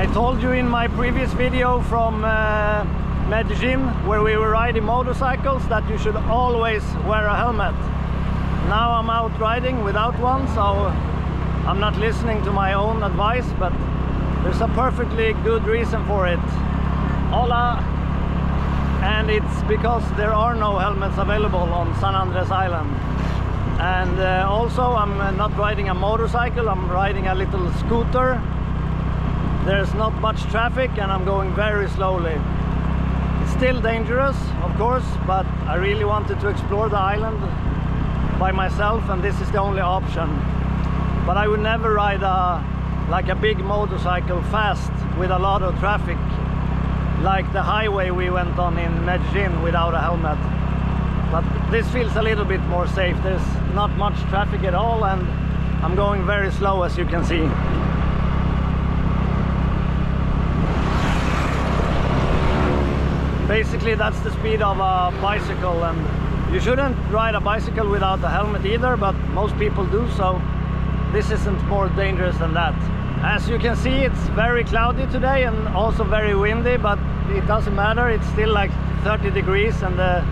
I told you in my previous video from Medellin, where we were riding motorcycles, that you should always wear a helmet. Now I'm out riding without one, so I'm not listening to my own advice, but there's a perfectly good reason for it. Hola! And it's because there are no helmets available on San Andrés Island. And also I'm not riding a motorcycle, I'm riding a little scooter. There's not much traffic and I'm going very slowly. It's still dangerous, of course, but I really wanted to explore the island by myself, and this is the only option. But I would never ride like a big motorcycle fast with a lot of traffic, like the highway we went on in Medellin without a helmet. But this feels a little bit more safe. There's not much traffic at all and I'm going very slow, as you can see. Basically that's the speed of a bicycle, and you shouldn't ride a bicycle without a helmet either, but most people do, so this isn't more dangerous than that. As you can see, it's very cloudy today and also very windy, but it doesn't matter. It's still like 30 degrees and the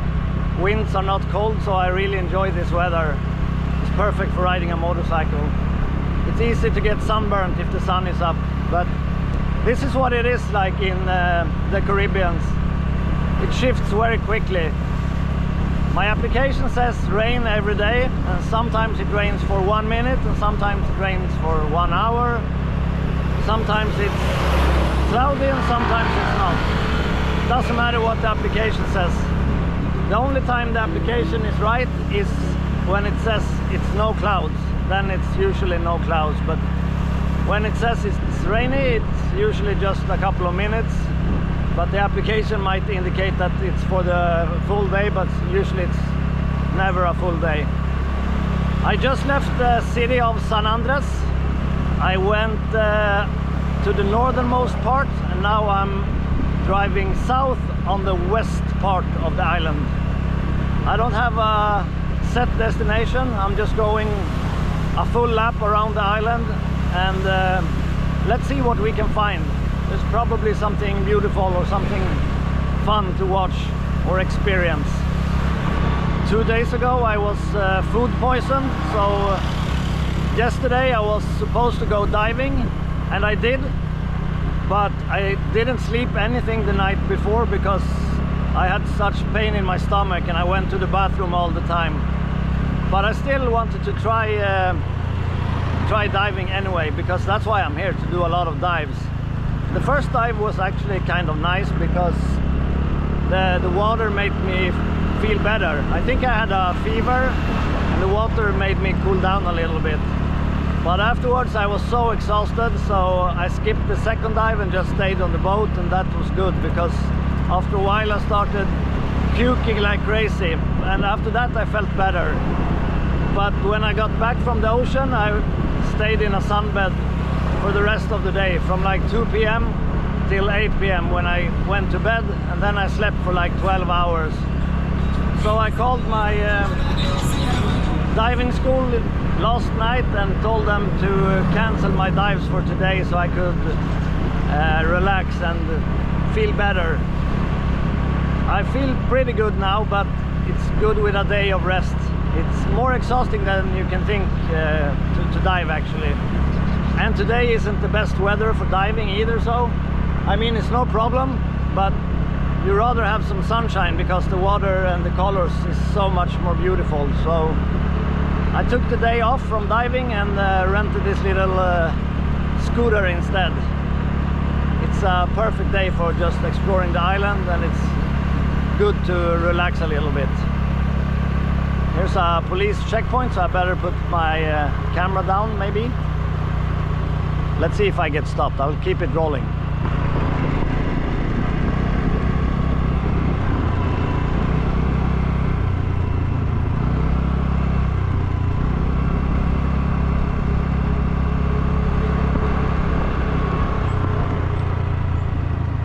winds are not cold, so I really enjoy this weather. It's perfect for riding a motorcycle. It's easy to get sunburned if the sun is up, but this is what it is like in the Caribbean. It shifts very quickly. My application says rain every day, and sometimes it rains for 1 minute and sometimes it rains for 1 hour. Sometimes it's cloudy and sometimes it's not. Doesn't matter what the application says. The only time the application is right is when it says it's no clouds. Then it's usually no clouds, but when it says it's rainy, it's usually just a couple of minutes. But the application might indicate that it's for the full day, but usually it's never a full day. I just left the city of San Andrés. I went to the northernmost part, and now I'm driving south on the west part of the island. I don't have a set destination. I'm just going a full lap around the island, and let's see what we can find. There's probably something beautiful or something fun to watch or experience. 2 days ago I was food poisoned, so yesterday I was supposed to go diving, and I did, but I didn't sleep anything the night before because I had such pain in my stomach and I went to the bathroom all the time. But I still wanted to try diving anyway, because that's why I'm here, to do a lot of dives. The first dive was actually kind of nice because the water made me feel better. I think I had a fever and the water made me cool down a little bit. But afterwards I was so exhausted, so I skipped the second dive and just stayed on the boat, and that was good because after a while I started puking like crazy, and after that I felt better. But when I got back from the ocean, I stayed in a sunbed for the rest of the day, from like 2 p.m. till 8 p.m. when I went to bed, and then I slept for like 12 hours. So I called my diving school last night and told them to cancel my dives for today so I could relax and feel better. I feel pretty good now, but it's good with a day of rest. It's more exhausting than you can think to dive actually. And today isn't the best weather for diving either, so I mean, it's no problem, but you rather have some sunshine because the water and the colors is so much more beautiful. So I took the day off from diving and rented this little scooter instead. It's a perfect day for just exploring the island, and it's good to relax a little bit. Here's a police checkpoint, so I better put my camera down maybe. Let's see if I get stopped. I'll keep it rolling.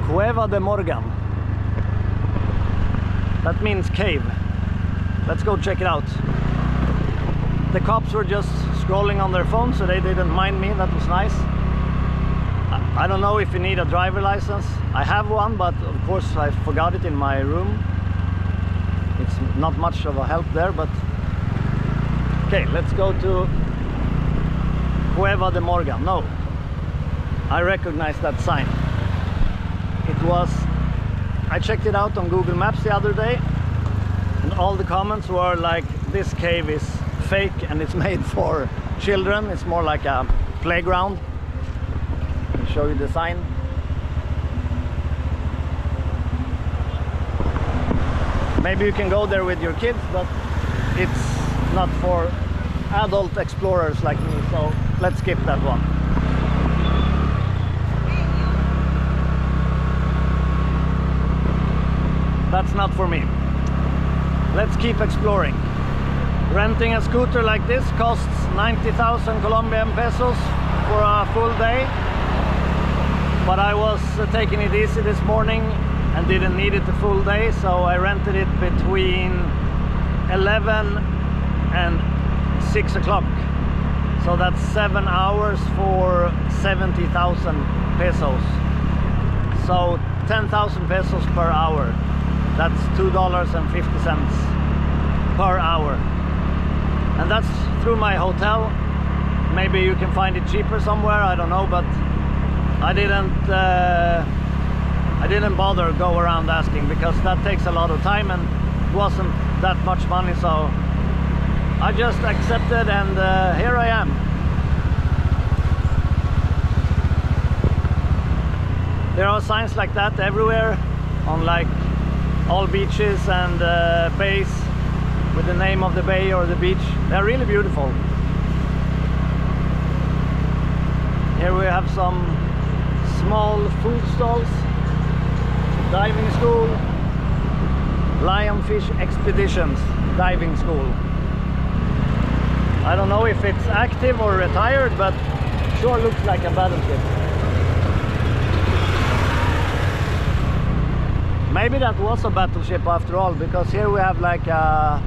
Cueva de Morgan. That means cave. Let's go check it out. The cops were just scrolling on their phones, so they didn't mind me. That was nice. I don't know if you need a driver license. I have one, but of course I forgot it in my room. It's not much of a help there, but okay, let's go to Cueva de Morgan. No, I recognize that sign. It was, I checked it out on Google Maps the other day, and all the comments were like, this cave is fake and it's made for children. It's more like a playground. I'll show you the sign. Maybe you can go there with your kids, but it's not for adult explorers like me, so let's skip that one. That's not for me. Let's keep exploring. Renting a scooter like this costs 90,000 Colombian pesos for a full day. But I was taking it easy this morning and didn't need it the full day, so I rented it between 11 and 6 o'clock. So that's 7 hours for 70,000 pesos. So 10,000 pesos per hour. That's $2.50 per hour. And that's through my hotel. Maybe you can find it cheaper somewhere, I don't know, but I didn't bother go around asking, because that takes a lot of time and wasn't that much money, so I just accepted, and here I am. There are signs like that everywhere on like all beaches and bays with the name of the bay or the beach. They're really beautiful. Here we have some small food stalls, diving school, lionfish expeditions diving school. I don't know if it's active or retired, but sure looks like a battleship. Maybe that was a battleship after all, because here we have like a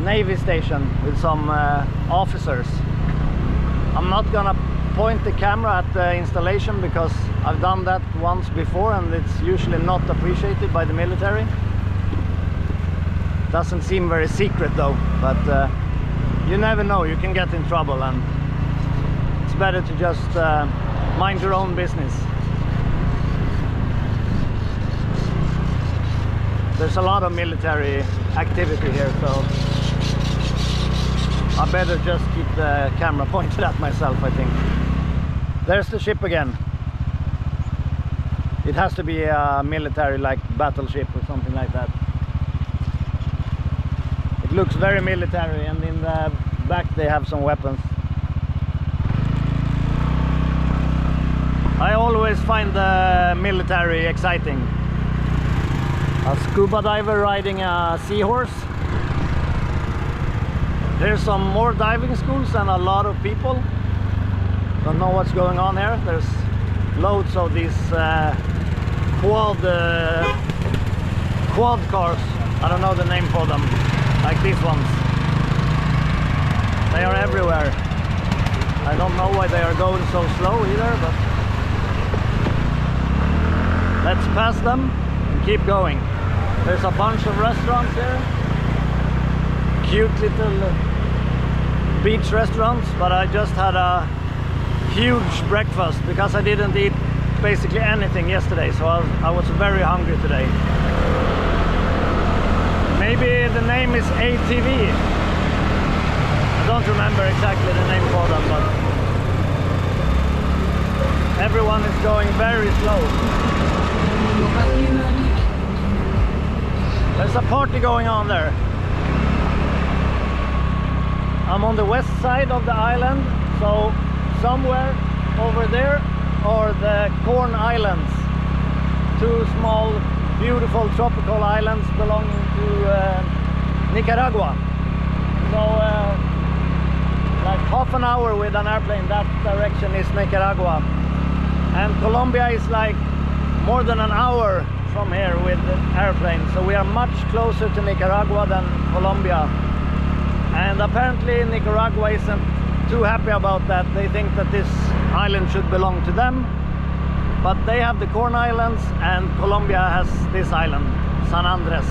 navy station with some officers. I'm not gonna point the camera at the installation because I've done that once before and it's usually not appreciated by the military. Doesn't seem very secret though, but you never know, you can get in trouble, and it's better to just mind your own business. There's a lot of military activity here, so I better just keep the camera pointed at myself, I think. There's the ship again. It has to be a military, like battleship or something like that. It looks very military, and in the back they have some weapons. I always find the military exciting. A scuba diver riding a seahorse. There's some more diving schools and a lot of people. Don't know what's going on here. There's loads of these quad cars. I don't know the name for them. Like these ones. They are everywhere. I don't know why they are going so slow either, but let's pass them and keep going. There's a bunch of restaurants here. Cute little beach restaurants, but I just had a huge breakfast because I didn't eat basically anything yesterday, so I was very hungry today. Maybe the name is ATV. I don't remember exactly the name for them, but everyone is going very slow. There's a party going on there. I'm on the west side of the island, so somewhere over there are the Corn Islands. Two small, beautiful tropical islands belonging to Nicaragua. So like half an hour with an airplane that direction is Nicaragua. And Colombia is like more than an hour from here with the airplane, so we are much closer to Nicaragua than Colombia. And apparently Nicaragua isn't too happy about that. They think that this island should belong to them, but they have the Corn Islands and Colombia has this island, San Andres.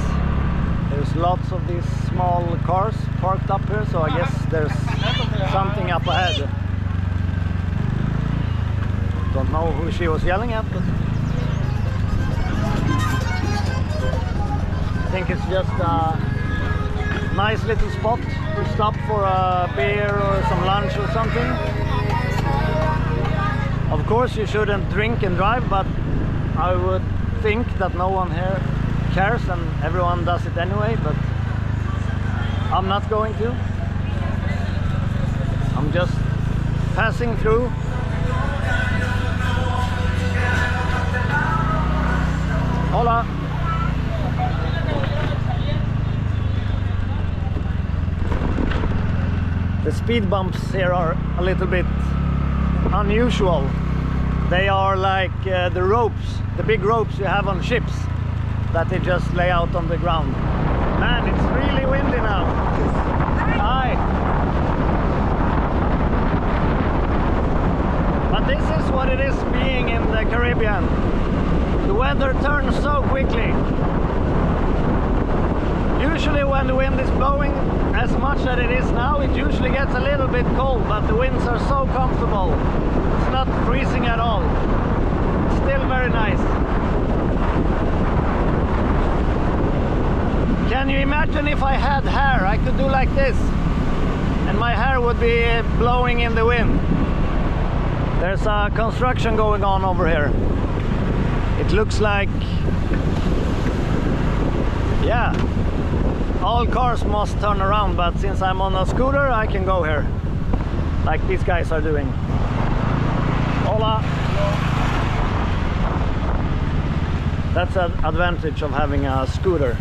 There's lots of these small cars parked up here, so I guess there's something up ahead. Don't know who she was yelling at, but I think it's just a nice little spot to stop for a beer or some lunch or something. Of course you shouldn't drink and drive, but I would think that no one here cares and everyone does it anyway, but I'm not going to. I'm just passing through. Hola. The speed bumps here are a little bit unusual. They are like the ropes, the big ropes you have on ships that they just lay out on the ground. Man, it's really windy now. Hi. But this is what it is being in the Caribbean. The weather turns so quickly. Usually when the wind is blowing as much as it is now, it usually gets a little bit cold, but the winds are so comfortable. It's not freezing at all. It's still very nice. Can you imagine if I had hair? I could do like this and my hair would be blowing in the wind. There's a construction going on over here. It looks like, yeah, all cars must turn around, but since I'm on a scooter I can go here like these guys are doing. Hola. That's an advantage of having a scooter.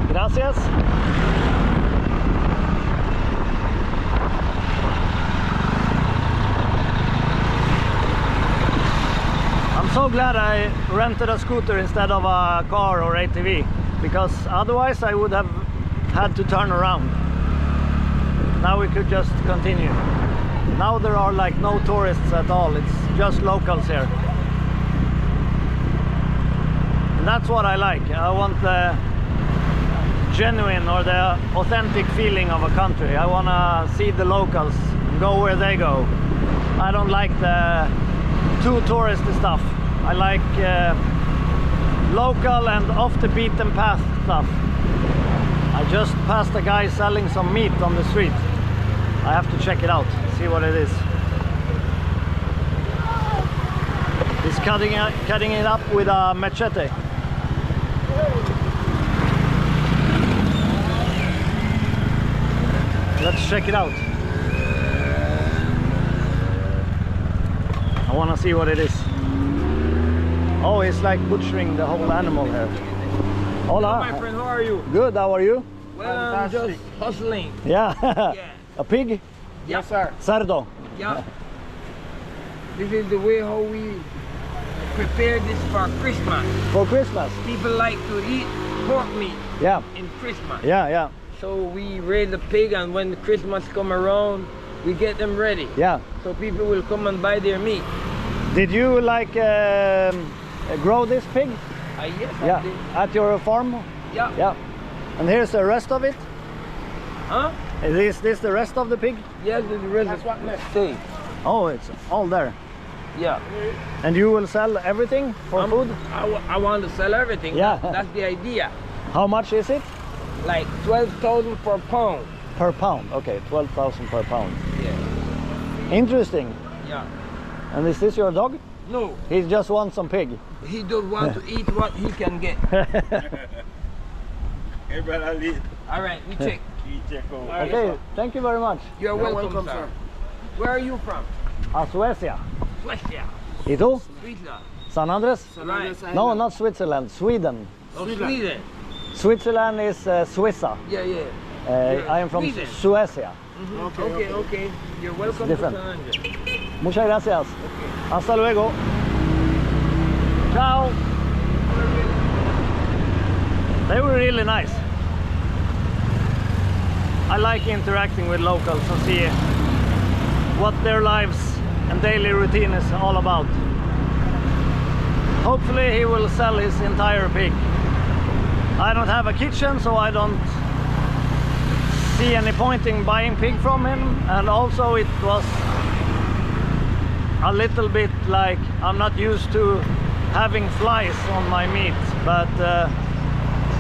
Gracias. I'm so glad I rented a scooter instead of a car or ATV, because otherwise I would have had to turn around. Now we could just continue. Now there are like no tourists at all, it's just locals here. And that's what I like. I want the genuine or the authentic feeling of a country. I want to see the locals and go where they go. I don't like the too touristy stuff. I like local and off the beaten path stuff. I just passed a guy selling some meat on the street. I have to check it out, see what it is. He's cutting it up with a machete. Let's check it out. I want to see what it is. Oh, it's like butchering the whole animal here. Hola. Hello, my friend, how are you? Good, how are you? Well, I'm just hustling. Yeah. Yeah. A pig? Yes, sir. Cerdo. Yeah. This is the way how we prepare this for Christmas. For Christmas? People like to eat pork meat Yeah. in Christmas. Yeah, yeah. So we raise the pig, and when Christmas come around, we get them ready. Yeah. So people will come and buy their meat. Did you like grow this pig? Yes, Yeah. I did. At your farm? Yeah. Yeah. And here's the rest of it? Huh? Is this the rest of the pig? Yes, the rest. That's what left. See. Oh, it's all there. Yeah. And you will sell everything for food? I want to sell everything. Yeah. That's the idea. How much is it? Like 12,000 per pound. Per pound. Okay, 12,000 per pound. Yeah. Interesting. Yeah. And is this your dog? No. He just wants some pig. He don't want to eat what he can get. Hey, brother, leave. All right, we check. Okay, thank you very much. You're welcome, sir. Where are you from? Suecia. Suecia. ¿Y tú? Switzerland. San Andres? Right. No, not Switzerland. Sweden. Oh, Sweden. Switzerland is Suiza. Yeah, yeah. I am from Sweden. Suecia. Okay. You're welcome to different. San Andres. Muchas gracias. Hasta luego. Ciao. They were really nice. I like interacting with locals and see what their lives and daily routine is all about. hopefully he will sell his entire pig. I don't have a kitchen, so I don't see any point in buying pig from him, and also it was a little bit like I'm not used to having flies on my meat, but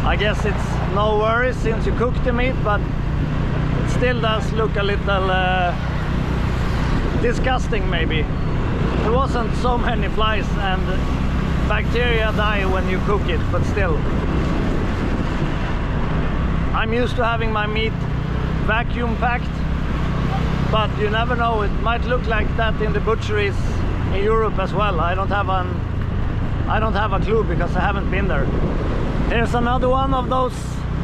I guess it's no worries since you cook the meat, but it still does look a little disgusting maybe. There wasn't so many flies, and bacteria die when you cook it, but still. I'm used to having my meat vacuum packed, but you never know, it might look like that in the butcheries in Europe as well. I don't have a clue because I haven't been there. Here's another one of those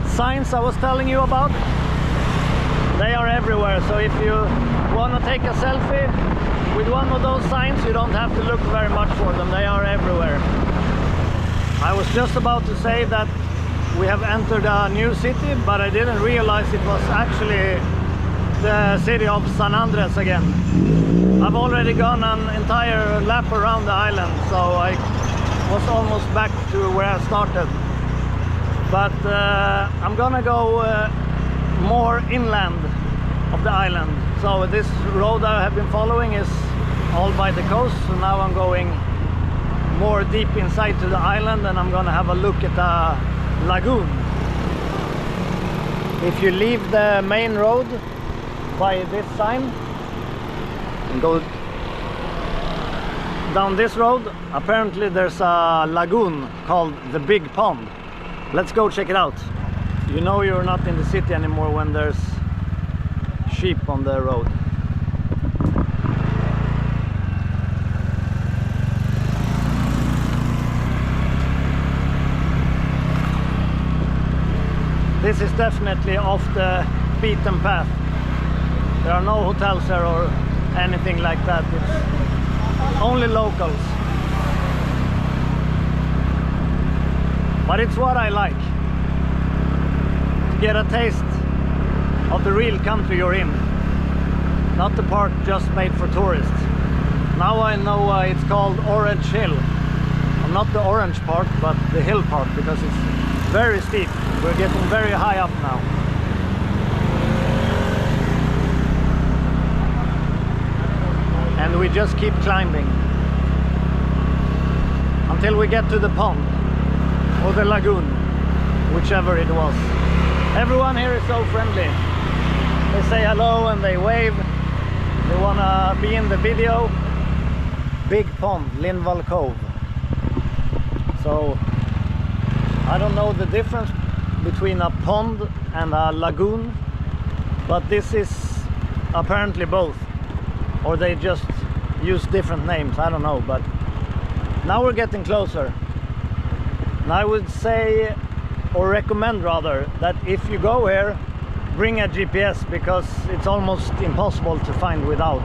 signs I was telling you about. They are everywhere, so if you want to take a selfie with one of those signs, you don't have to look very much for them. They are everywhere. I was just about to say that we have entered a new city, but I didn't realize it was actually the city of San Andrés again. I've already gone an entire lap around the island, so I was almost back to where I started. But I'm gonna go more inland of the island. So this road I have been following is all by the coast, so now I'm going more deep inside to the island, and I'm gonna have a look at the lagoon. If you leave the main road by this sign and go down this road, apparently there's a lagoon called the Big Pond. Let's go check it out. You know you're not in the city anymore when there's sheep on the road. This is definitely off the beaten path. There are no hotels here or anything like that. It's only locals. But it's what I like. To get a taste of the real country you're in. Not the part just made for tourists. Now I know why it's called Orange Hill. Well, not the orange part, but the hill part, because it's very steep. We're getting very high up now. And we just keep climbing until we get to the pond or the lagoon, whichever it was. Everyone here is so friendly. They say hello and they wave. They wanna be in the video. Big pond, Lindvall Cove. So I don't know the difference between a pond and a lagoon, but this is apparently both, or they just use different names, I don't know. But now we're getting closer, and I would say, or recommend rather, that if you go here, bring a GPS, because it's almost impossible to find without.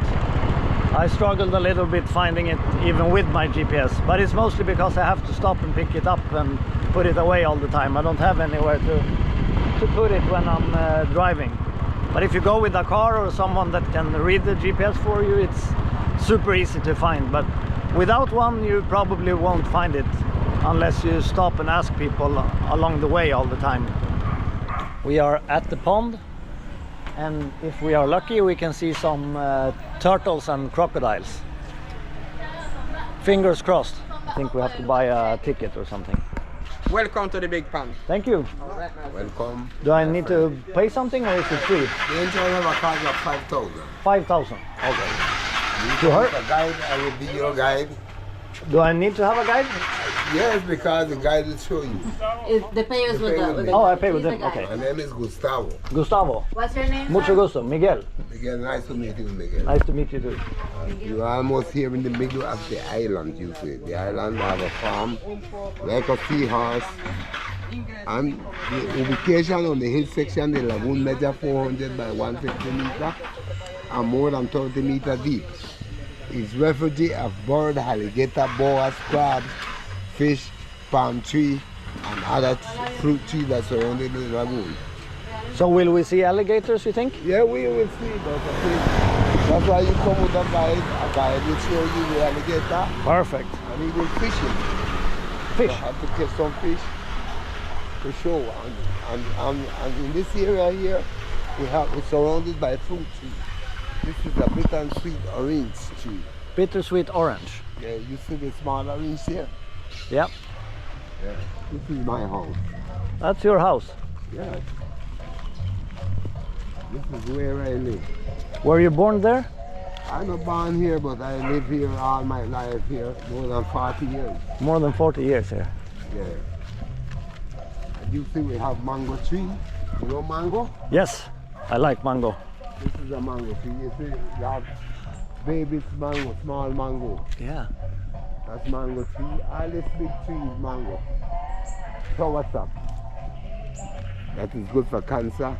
I struggled a little bit finding it even with my GPS, but it's mostly because I have to stop and pick it up and put it away all the time. I don't have anywhere to put it when I'm driving. But if you go with a car or someone that can read the GPS for you, it's super easy to find. But without one, you probably won't find it unless you stop and ask people along the way all the time. We are at the pond, and if we are lucky, we can see some turtles and crocodiles. Fingers crossed. I think we have to buy a ticket or something. Welcome to the big pond. Thank you. Welcome. Do I need to pay something, or is it free? The entry have a cost of 5,000. 5,000. Okay. You To her? a guide, I will be your guide. Do I need to have a guide? Yes, because the guide will show you. The pay is with the Oh, I pay with he's them. the guy. Okay. My name is Gustavo. Gustavo. What's your name? Mucho gusto. Miguel. Miguel, nice to meet you, Miguel. Nice to meet you too. You are almost here in the middle of the island, you see. The island have a farm, like a seahorse. And the ubication on the hill section, the lagoon measure 400 by 150 meters and more than 30 meters deep. It's refuge of bird, alligator, boas, crabs, fish, palm tree, and other fruit trees that surround the lagoon. So will we see alligators, you think? Yeah, we will see, but that's why you come with a guide. A guide will show you the alligator, Perfect. and he will fish it. We Fish. have to catch some fish to show. And in this area here, we're surrounded by fruit trees. This is a bitter and sweet orange tree. Bittersweet orange. Yeah, you see the small orange here? Yeah, Yeah. This is my house. that's your house. Yeah. This is where I live. Were you born there? I'm not born here, but I live here all my life here, more than 40 years. More than 40 years here. Yeah. And you see we have mango tree. You know mango? Yes, I like mango. This is a mango tree. You see, you have baby mango, small mango. Yeah. That's mango tree. All this big tree is mango. So what's up? That is good for cancer.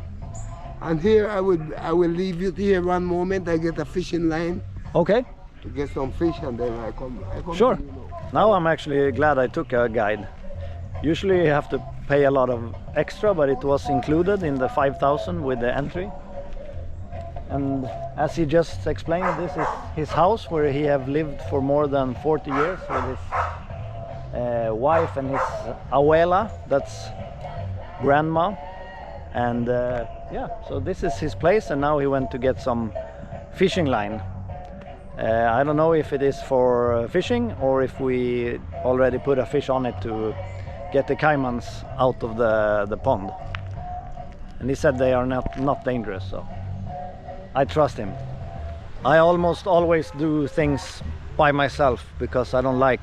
And here I will leave you here one moment. I get a fishing line Okay, to get some fish, and then I come sure. to you now. Now I'm actually glad I took a guide. Usually you have to pay a lot of extra, but it was included in the 5,000 with the entry. And as he just explained, this is his house where he have lived for more than 40 years with his wife and his abuela, that's grandma. And yeah, so this is his place, and now he went to get some fishing line. I don't know if it is for fishing or if we already put a fish on it to get the caimans out of the pond. And he said they are not dangerous, so I trust him. I almost always do things by myself because I don't like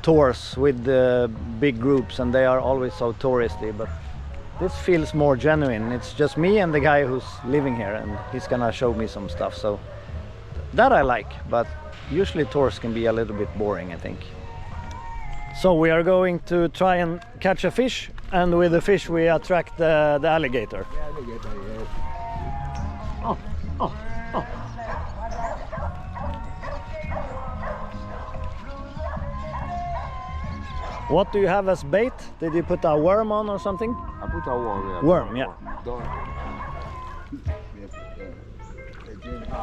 tours with the big groups, and they are always so touristy, but this feels more genuine. It's just me and the guy who's living here, and he's gonna show me some stuff, so that I like. But usually tours can be a little bit boring, I think. So we are going to try and catch a fish, and with the fish we attract the alligator. The alligator, yes. What do you have as bait? Did you put a worm on or something? I put a worm, yeah. Worm, yeah. Don't.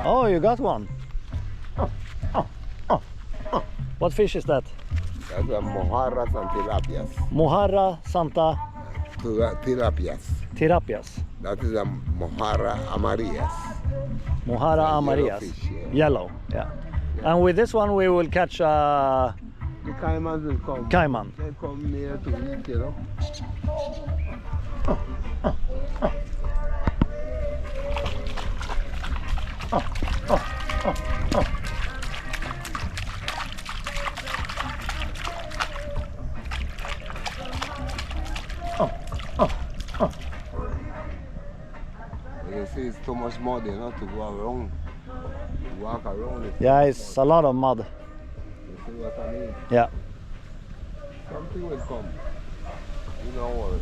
Oh, you got one. What fish is that? That's a mojarras and tilapias. Mojarra Santa Tilapias. Tirapias. That is a mojarra amarillas. Mojarra Yellow amarillas. fish, yeah. Yellow, yeah. And with this one we will catch a The caimans will come. caiman. They come near to eat, you know. You see, it's too much mud, you know, to go around, to walk around it. Yeah, it's a lot of mud. You see what I mean? Yeah. Something will come. You don't worry.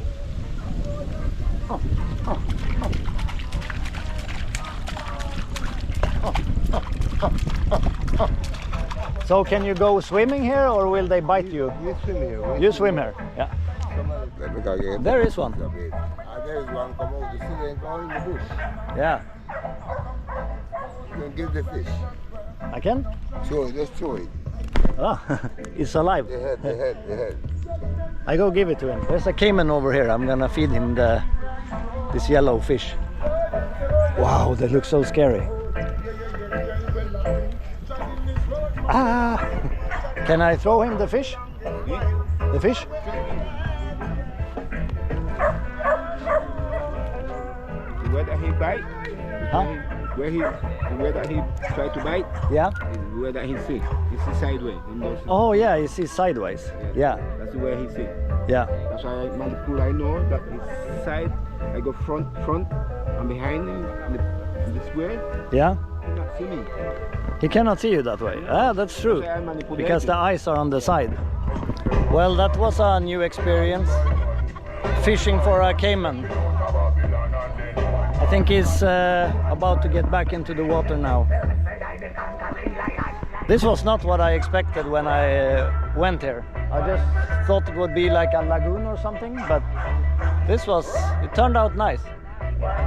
So can you go swimming here, or will they bite you? You swim here. You swim here, yeah. Let me go get There is one. There is one come out. You see them go in the bush. Yeah. You can give the fish. I can? Show it, just show it. Ah, it's alive. The head. I go give it to him. There's a caiman over here. I'm gonna feed him this yellow fish. Wow, that looks so scary. Ah! Can I throw him the fish? The fish? Where that he bite, Huh? where that he try to bite, Yeah? is where that he sit. He sit sideways. He knows. Oh yeah, you see sideways. Yeah, That's where he sit. yeah. That's why I know that his side, I go front, and behind him, this way, Yeah? he not see me. He cannot see you that way. Ah, that's true. So I manipulate Because it. the eyes are on the side. Well, that was a new experience. Fishing for a caiman. I think he's about to get back into the water now. This was not what I expected when I went here. I just thought it would be like a lagoon or something, but it turned out nice.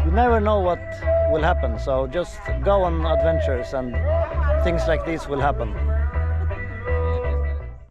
You never know what will happen, so just go on adventures and things like this will happen.